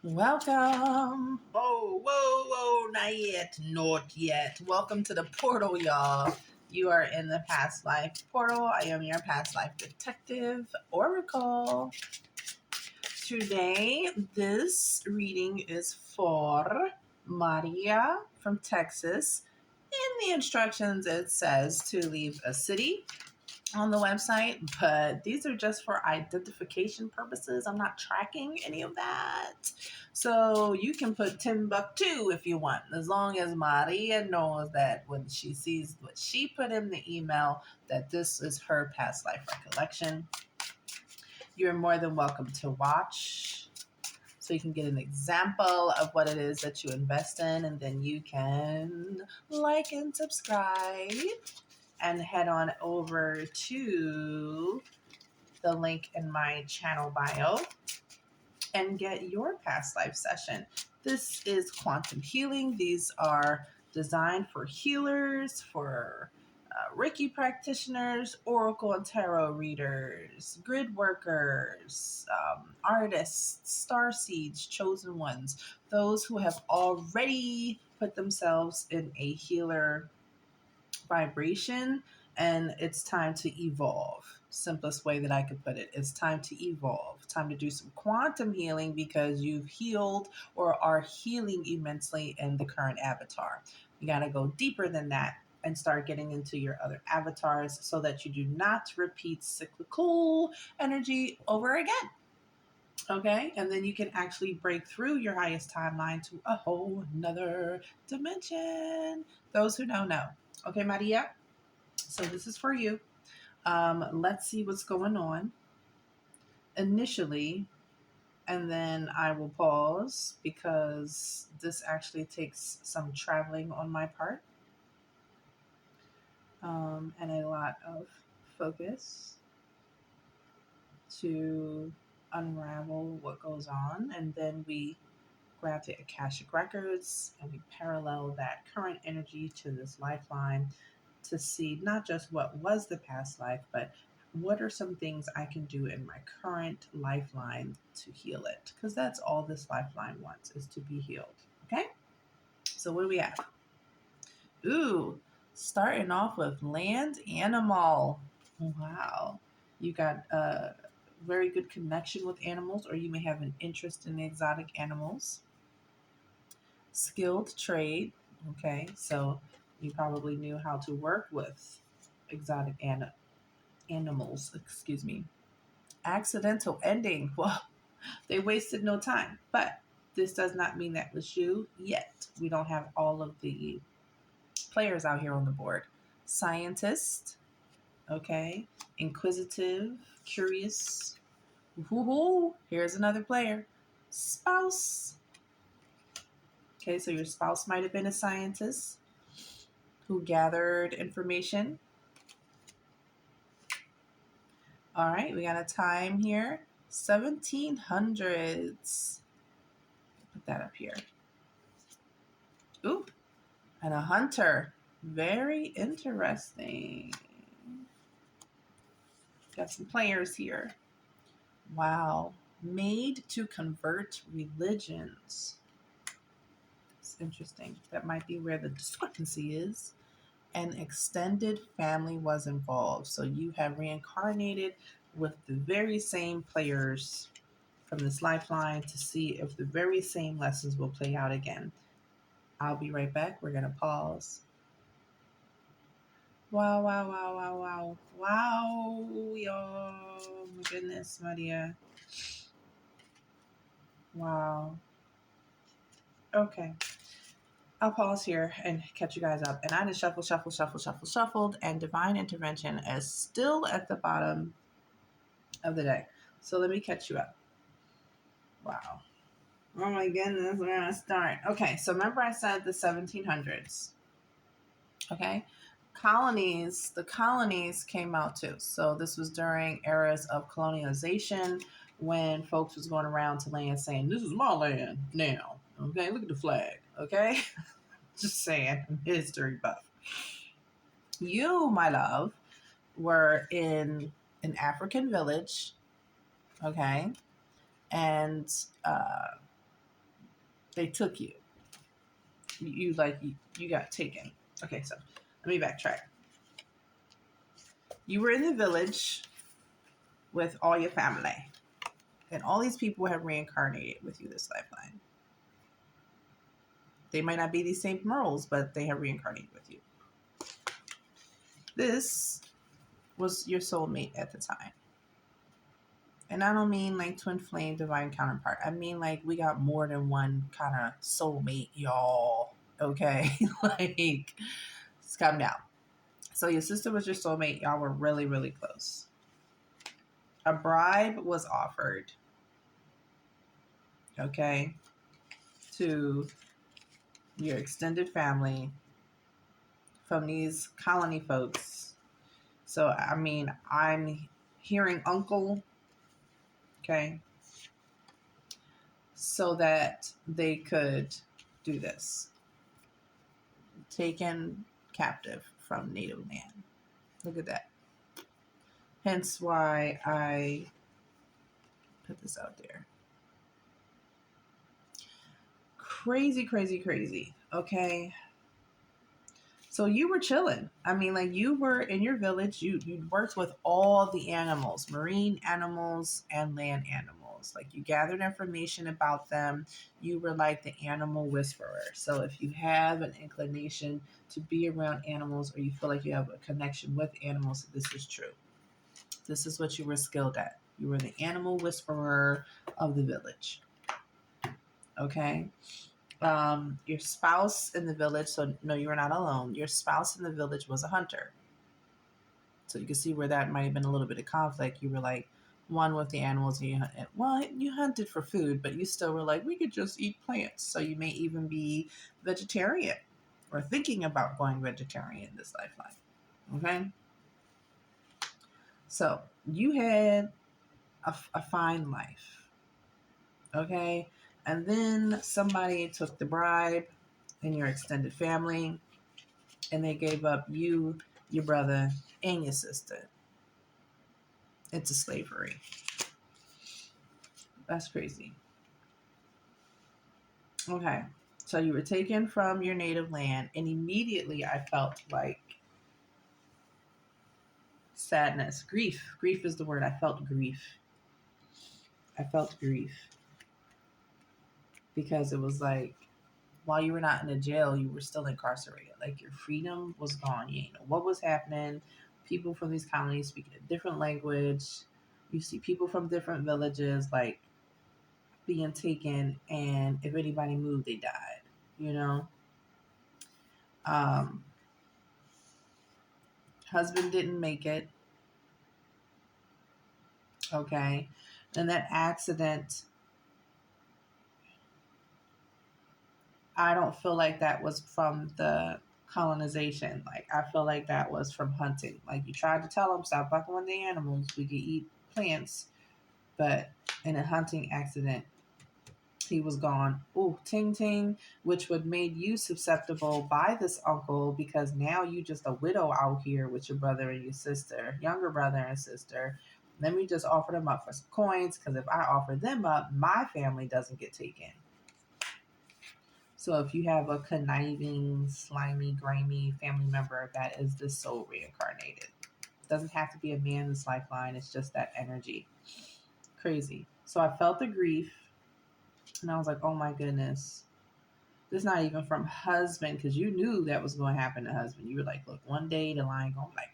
Welcome. Whoa, not yet. Welcome to the portal, y'all. You are in the past life portal. I am your past life detective, Oracle. Today, this reading is for Maria from Texas. In the instructions, it says to leave a city on the website, but these are just for identification purposes. I'm not tracking any of that. So you can put Timbuktu if you want, as long as Maria knows that when she sees what she put in the email, that this is her past life recollection. You're more than welcome to watch so you can get an example of what it is that you invest in, and then you can like and subscribe and head on over to the link in my channel bio and get your past life session. This is quantum healing. These are designed for healers, for Reiki practitioners, Oracle and Tarot readers, grid workers, artists, star seeds, chosen ones, those who have already put themselves in a healer vibration and it's time to evolve. Simplest way that I could put it. It's time to evolve. Time to do some quantum healing because you've healed or are healing immensely in the current avatar. You got to go deeper than that and start getting into your other avatars so that you do not repeat cyclical energy over again. Okay, and then you can actually break through your highest timeline to a whole nother dimension. Those who know. Okay, Maria. So this is for you. Let's see what's going on initially, and then I will pause because this actually takes some traveling on my part and a lot of focus to unravel what goes on, and then we grab the Akashic Records and we parallel that current energy to this lifeline to see not just what was the past life, but what are some things I can do in my current lifeline to heal it? Because that's all this lifeline wants, is to be healed. Okay? So what do we have? Ooh, starting off with land animal. Wow. You got a very good connection with animals, or you may have an interest in exotic animals. Skilled trade. Okay, so you probably knew how to work with exotic animals. Excuse me. Accidental ending. Well, they wasted no time, but this does not mean that was you yet. We don't have all of the players out here on the board. Scientist. Okay. Inquisitive. Curious. Woohoo! Here's another player. Spouse. Okay, so your spouse might have been a scientist who gathered information. All right, we got a time here, 1700s. Put that up here. Ooh, and a hunter. Very interesting. Got some players here. Wow. Made to convert religions. It's interesting. That might be where the discrepancy is. An extended family was involved. So you have reincarnated with the very same players from this lifeline to see if the very same lessons will play out again. I'll be right back. We're going to pause. Wow. Wow, y'all. My goodness, Maria. Wow. Okay. I'll pause here and catch you guys up. And I just shuffled, and divine intervention is still at the bottom of the deck. So let me catch you up. Wow. Oh my goodness, we're gonna start. Okay, so remember I said the 1700s. Okay, the colonies came out too. So this was during eras of colonialization when folks was going around to land saying, "This is my land now." Okay, look at the flag. Okay, just saying, history buff. You, my love, were in an African village. Okay, and They took you. You got taken. Okay, so let me backtrack. You were in the village with all your family, and all these people have reincarnated with you this lifeline. They might not be these same morals, but they have reincarnated with you. This was your soulmate at the time. And I don't mean like twin flame divine counterpart. I mean like we got more than one kind of soulmate, y'all. Okay? Like, just calm down. So your sister was your soulmate. Y'all were really, really close. A bribe was offered, okay, to your extended family from these colony folks. So, I mean, I'm hearing uncle, okay, so that they could do this. Taken captive from native land. Look at that. Hence why I put this out there. Crazy, crazy, crazy. Okay. So you were chilling. I mean, like you were in your village. You worked with all the animals, marine animals and land animals. Like you gathered information about them. You were like the animal whisperer. So if you have an inclination to be around animals, or you feel like you have a connection with animals, this is true. This is what you were skilled at. You were the animal whisperer of the village. Okay. Your spouse in the village, so no, you were not alone. Your spouse in the village was a hunter. So you can see where that might have been a little bit of conflict. You were like one with the animals, and you hunted for food, but you still were like, we could just eat plants. So you may even be vegetarian or thinking about going vegetarian this lifeline. Okay. So you had a fine life. Okay. And then somebody took the bribe in your extended family, and they gave up you, your brother, and your sister into slavery. That's crazy. Okay. So you were taken from your native land, and immediately I felt like sadness, grief. Grief is the word. I felt grief. I felt grief because it was like, while you were not in a jail, you were still incarcerated. Like your freedom was gone. You didn't know what was happening. People from these colonies speaking a different language. You see people from different villages like being taken, and if anybody moved, they died. You know, um, husband didn't make it. Okay, and that accident, I don't feel like that was from the colonization. Like I feel like that was from hunting. Like you tried to tell him stop fucking with the animals. We could eat plants, but in a hunting accident, he was gone. Ooh, ting ting, which would made you susceptible by this uncle because now you just a widow out here with your brother and your sister, younger brother and sister. Let me just offer them up for some coins because if I offer them up, my family doesn't get taken. So if you have a conniving, slimy, grimy family member, that is the soul reincarnated. It doesn't have to be a man this lifeline. It's just that energy. Crazy. So I felt the grief, and I was like, oh my goodness. This is not even from husband, because you knew that was going to happen to husband. You were like, look, one day the lion going to like,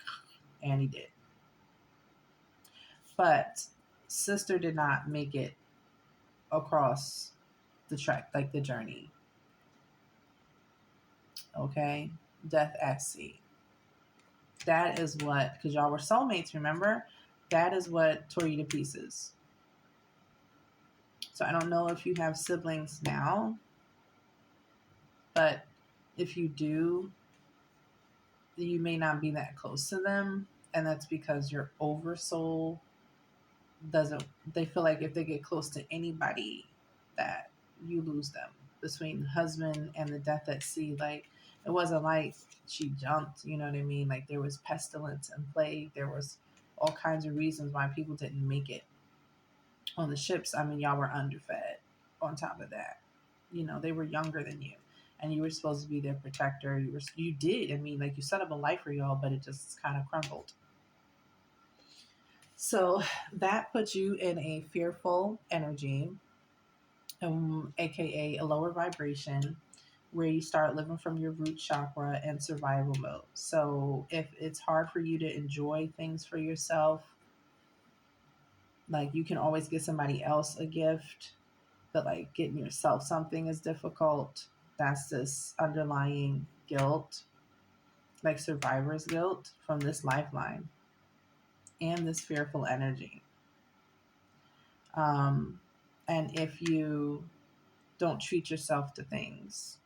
and he did. But sister did not make it across the track, like the journey. Okay? Death at sea. That is what, because y'all were soulmates, remember? That is what tore you to pieces. So I don't know if you have siblings now, but if you do, you may not be that close to them. And that's because your oversoul doesn't, they feel like if they get close to anybody, that you lose them. Between the husband and the death at sea, like it wasn't like she jumped, you know what I mean? Like there was pestilence and plague. There was all kinds of reasons why people didn't make it on the ships. I mean, y'all were underfed on top of that. they were younger than you, and you were supposed to be their protector. You did. I mean, like, you set up a life for y'all, but it just kind of crumbled. So that puts you in a fearful energy, aka a lower vibration, where you start living from your root chakra and survival mode. So if it's hard for you to enjoy things for yourself, like, you can always get somebody else a gift, but like getting yourself something is difficult. That's this underlying guilt, like survivor's guilt from this lifeline and this fearful energy. Um, and if you don't treat yourself to things,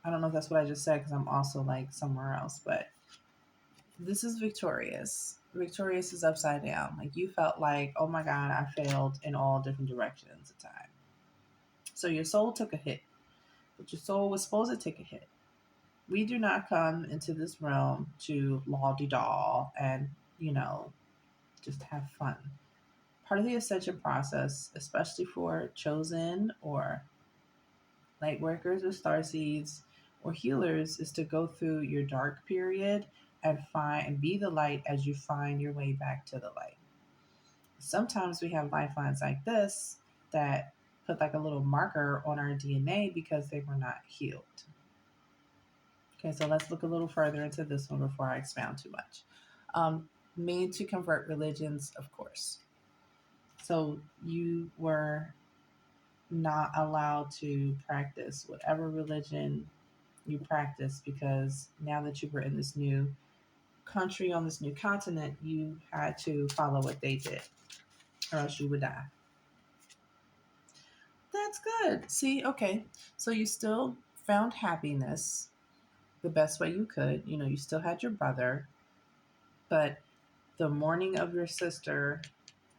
I don't know if that's what I just said because I'm also like somewhere else, but this is Victorious. Victorious is upside down. Like, you felt like, oh my God, I failed in all different directions at time. So your soul took a hit, but your soul was supposed to take a hit. We do not come into this realm to law-de-daw and, just have fun. Part of the ascension process, especially for chosen or light workers or star seeds or healers, is to go through your dark period and find and be the light as you find your way back to the light. Sometimes we have lifelines like this that put like a little marker on our DNA because they were not healed. Okay, so let's look a little further into this one before I expound too much. Made to convert religions, of course. So you were not allowed to practice whatever religion you practice, because now that you were in this new country on this new continent, you had to follow what they did, or else you would die. That's good. See, okay. So you still found happiness the best way you could. You still had your brother, but the mourning of your sister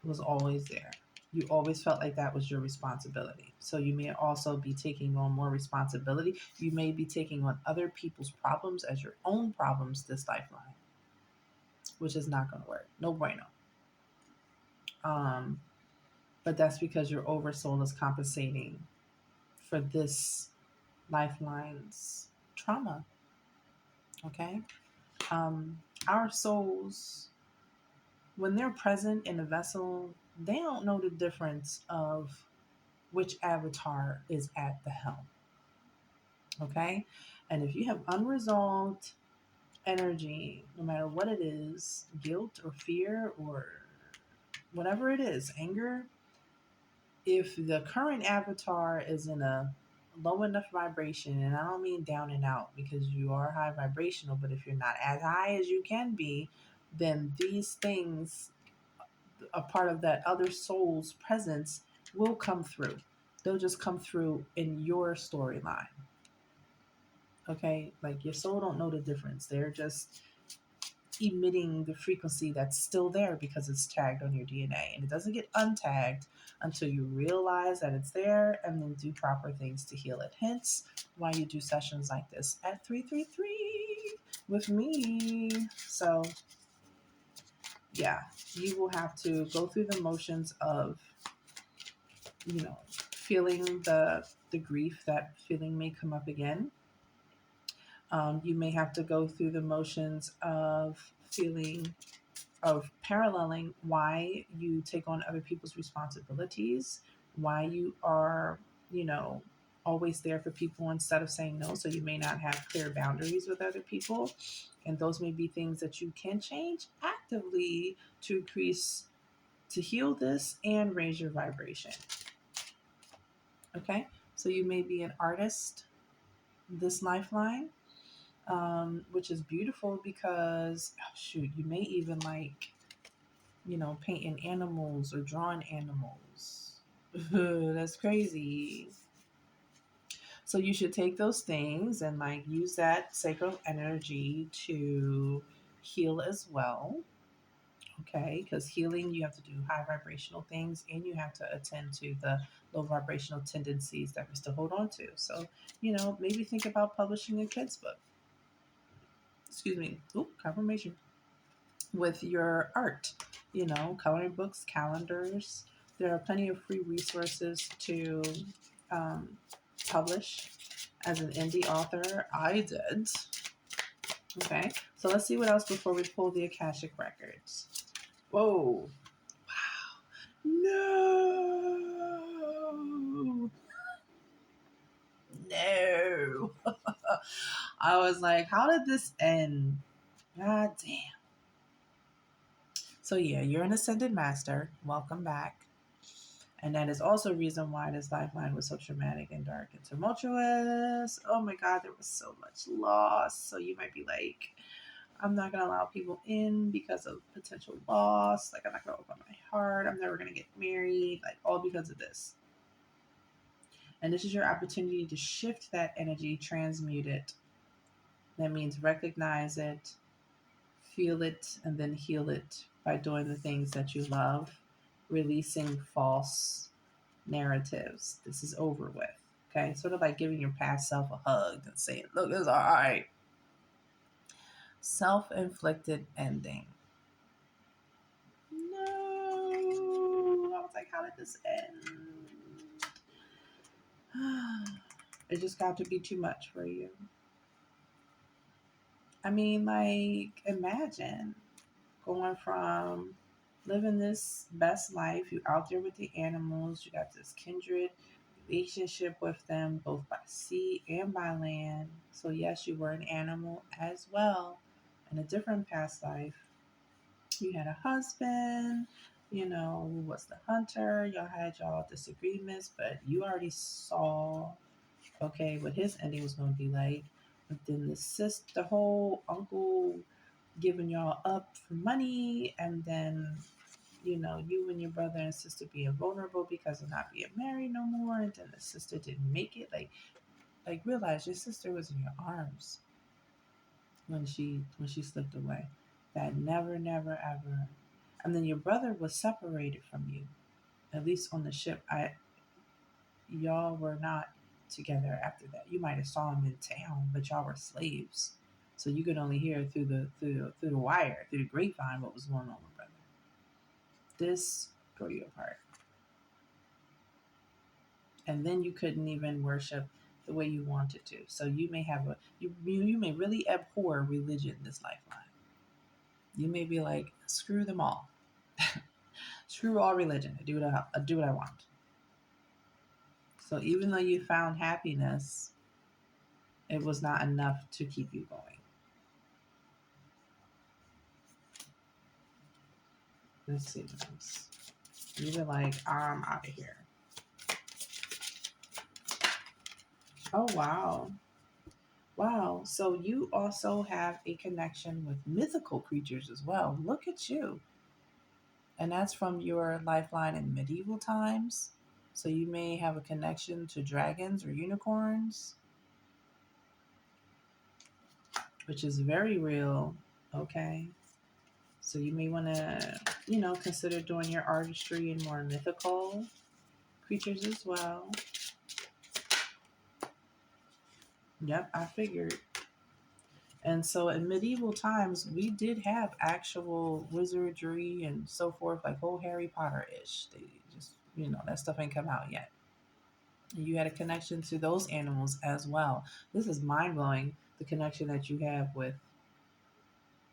was always there. You always felt like that was your responsibility. So you may also be taking on more responsibility. You may be taking on other people's problems as your own problems this lifeline, which is not going to work. No bueno. But that's because your oversoul is compensating for this lifeline's trauma. Okay? Our souls, when they're present in a vessel, they don't know the difference of which avatar is at the helm. Okay? And if you have unresolved energy, no matter what it is, guilt or fear or whatever it is, anger, if the current avatar is in a low enough vibration, and I don't mean down and out because you are high vibrational, but if you're not as high as you can be, then these things, a part of that other soul's presence, will come through. They'll just come through in your storyline. Okay? Like, your soul don't know the difference. They're just emitting the frequency that's still there because it's tagged on your DNA, and it doesn't get untagged until you realize that it's there and then do proper things to heal it. Hence why you do sessions like this at 333 with me. So yeah, you will have to go through the motions of feeling the grief. That feeling may come up again. You may have to go through the motions of paralleling why you take on other people's responsibilities, why you are, always there for people instead of saying no. So you may not have clear boundaries with other people. And those may be things that you can change actively to heal this and raise your vibration. Okay. So you may be an artist, this lifeline, which is beautiful because, you may even like, painting animals or drawing animals. That's crazy. So you should take those things and like use that sacral energy to heal as well. Okay, because healing, you have to do high vibrational things and you have to attend to the low vibrational tendencies that we still hold on to. So, maybe think about publishing a kid's book. Excuse me. Confirmation. With your art, coloring books, calendars. There are plenty of free resources to publish as an indie author. I did. Okay, so let's see what else before we pull the Akashic Records. Whoa. No. No. I was like, how did this end? God damn. So yeah, you're an ascended master. Welcome back. And that is also a reason why this lifeline was so traumatic and dark and tumultuous. Oh my God, there was so much loss. So you might be like, I'm not going to allow people in because of potential loss. Like, I'm not going to open my heart. I'm never going to get married. Like, all because of this. And this is your opportunity to shift that energy, transmute it. That means recognize it, feel it, and then heal it by doing the things that you love, releasing false narratives. This is over with. Okay, sort of like giving your past self a hug and saying, look, it's all right. Self-inflicted ending. No. I was like, how did this end? It just got to be too much for you. I mean, like, imagine going from living this best life, you out there with the animals, you got this kindred relationship with them, both by sea and by land. So, yes, you were an animal as well in a different past life. You had a husband, who was the hunter. Y'all had y'all disagreements, but you already saw, okay, what his ending was going to be like. But then the whole uncle giving y'all up for money, and then you and your brother and sister being vulnerable because of not being married no more, and then the sister didn't make it. Like realize your sister was in your arms when she slipped away. That never, never, ever. And then your brother was separated from you, at least on the ship. Y'all were not together after that. You might have saw him in town, but y'all were slaves, so you could only hear through the wire, through the grapevine, what was going on with brother. This tore you apart, and then you couldn't even worship the way you wanted to. So you may have you may really abhor religion this lifeline. You may be like, screw them all, screw all religion. I do what I want. So even though you found happiness, it was not enough to keep you going. Let's see what else. You were like, I'm out of here. Oh, wow. Wow. So you also have a connection with mythical creatures as well. Look at you. And that's from your lifeline in medieval times. So you may have a connection to dragons or unicorns, which is very real. Okay. So you may want to, consider doing your artistry in more mythical creatures as well. Yep, I figured. And so in medieval times, we did have actual wizardry and so forth, like whole Harry Potter-ish. They just, that stuff ain't come out yet. You had a connection to those animals as well. This is mind-blowing, the connection that you have with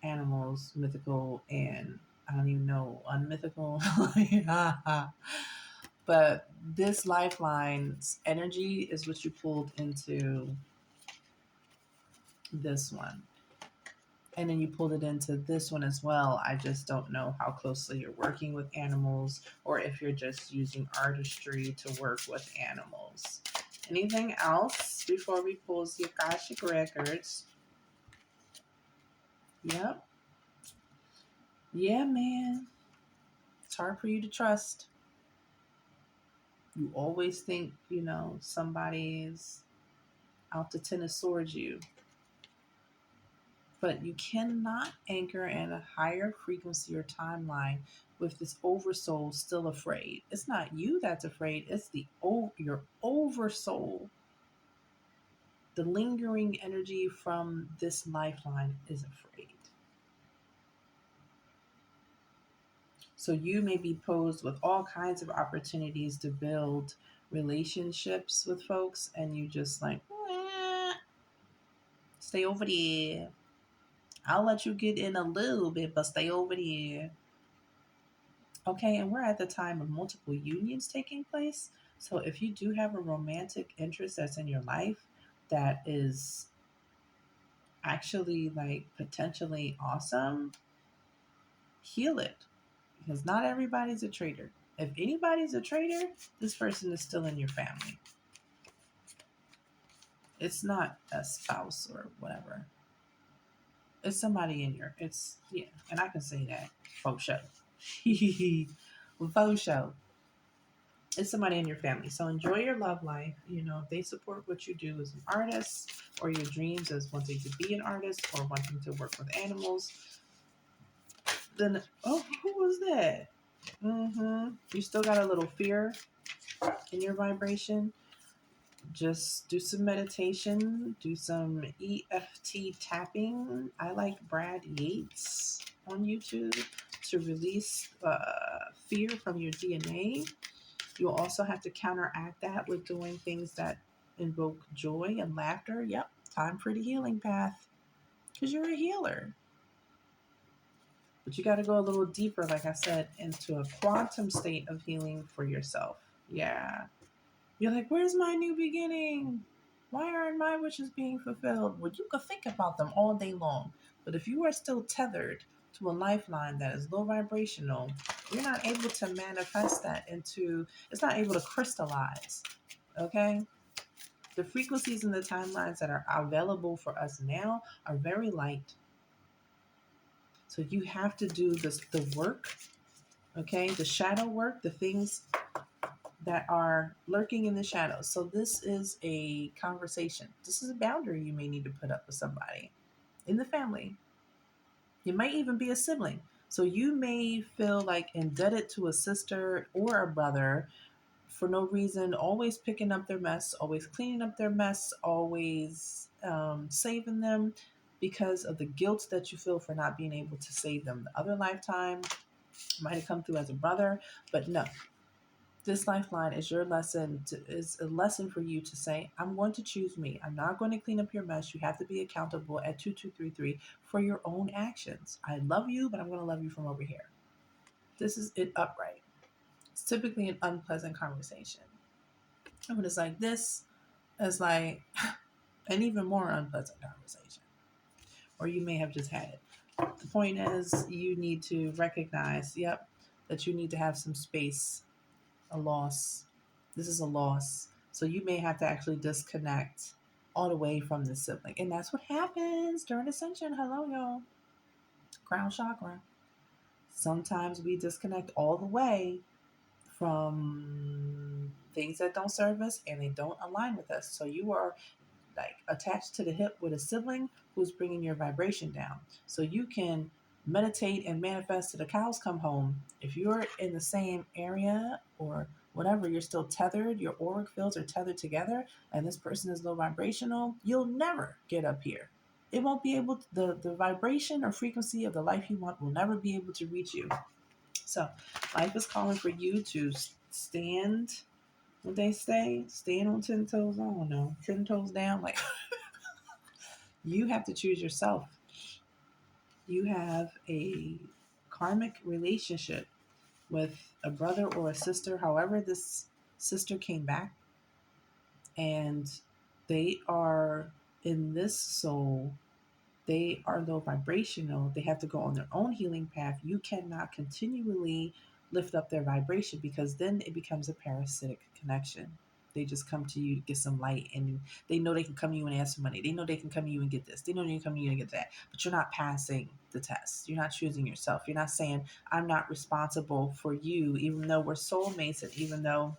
animals, mythical and I don't even know, unmythical. But this lifeline's energy is what you pulled into this one. And then you pulled it into this one as well. I just don't know how closely you're working with animals or if you're just using artistry to work with animals. Anything else before we pull the Akashic Records? Yep. Yeah, man. It's hard for you to trust. You always think, somebody's out to ten of swords you. But you cannot anchor in a higher frequency or timeline with this oversoul still afraid. It's not you that's afraid, it's your oversoul. The lingering energy from this lifeline is afraid. So you may be posed with all kinds of opportunities to build relationships with folks and you just like, stay over there. I'll let you get in a little bit, but stay over there. Okay, and we're at the time of multiple unions taking place. So if you do have a romantic interest that's in your life that is actually like potentially awesome, heal it. Because not everybody's a traitor. If anybody's a traitor, this person is still in your family. It's not a spouse or whatever. It's somebody in your, it's, yeah, and I can say that. Faux show. Faux show. It's somebody in your family. So enjoy your love life. You know, if they support what you do as an artist or your dreams as wanting to be an artist or wanting to work with animals, then, oh, who was that? You still got a little fear in your vibration. Just do some meditation, do some EFT tapping. I like Brad Yates on YouTube to release fear from your DNA. You'll also have to counteract that with doing things that invoke joy and laughter. Yep, time for the healing path because you're a healer. But you got to go a little deeper, like I said, into a quantum state of healing for yourself. Yeah. You're like, where's my new beginning? Why aren't my wishes being fulfilled? Well, you could think about them all day long. But if you are still tethered to a lifeline that is low vibrational, you're not able to manifest that into, it's not able to crystallize. Okay? The frequencies and the timelines that are available for us now are very light. So you have to do the work, okay? The shadow work, the things that are lurking in the shadows. So this is a conversation. This is a boundary you may need to put up with somebody in the family. It might even be a sibling. So you may feel like indebted to a sister or a brother for no reason, always picking up their mess, always cleaning up their mess, always saving them because of the guilt that you feel for not being able to save them. The other lifetime might have come through as a brother, but no, this lifeline is your lesson is a lesson for you to say, I'm going to choose me. I'm not going to clean up your mess. You have to be accountable at 2233 for your own actions. I love you, but I'm going to love you from over here. This is it upright. It's typically an unpleasant conversation. And when it's like this, it's like an even more unpleasant conversation. Or you may have just had it. The point is you need to recognize, that you need to have some space, a loss. This is a loss. So you may have to actually disconnect all the way from the sibling. And that's what happens during ascension. Hello, y'all. Crown chakra. Sometimes we disconnect all the way from things that don't serve us and they don't align with us. So you are like attached to the hip with a sibling who's bringing your vibration down. So you can meditate and manifest till the cows come home. If you're in the same area or whatever, you're still tethered, your auric fields are tethered together, and this person is low vibrational, you'll never get up here. It won't be able to, the vibration or frequency of the life you want will never be able to reach you. So life is calling for you to stand. What they say, stand on 10 toes. I don't know, 10 toes down. Like you have to choose yourself. You have a karmic relationship with a brother or a sister, however this sister came back, and they are in this soul. They are low vibrational. They have to go on their own healing path. You cannot continually lift up their vibration because then it becomes a parasitic connection. They just come to you to get some light and they know they can come to you and ask for money. They know they can come to you and get this. They know they can come to you and get that. But you're not passing the test. You're not choosing yourself. You're not saying, I'm not responsible for you, even though we're soulmates and even though,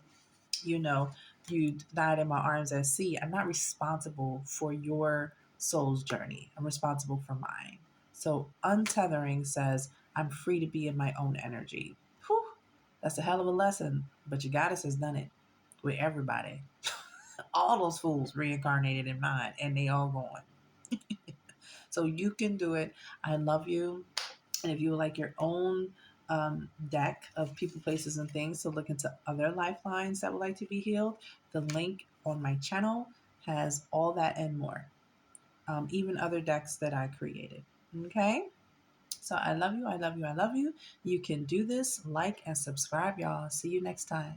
you died in my arms at sea. I'm not responsible for your soul's journey. I'm responsible for mine. So untethering says I'm free to be in my own energy. Whew, that's a hell of a lesson, but your goddess has done it with everybody. All those fools reincarnated in mine, and they all gone. So you can do it. I love you. And if you would like your own deck of people, places, and things to look into other lifelines that would like to be healed, the link on my channel has all that and more, even other decks that I created. Okay? So I love you. I love you. I love you. You can do this. Like and subscribe, y'all. See you next time.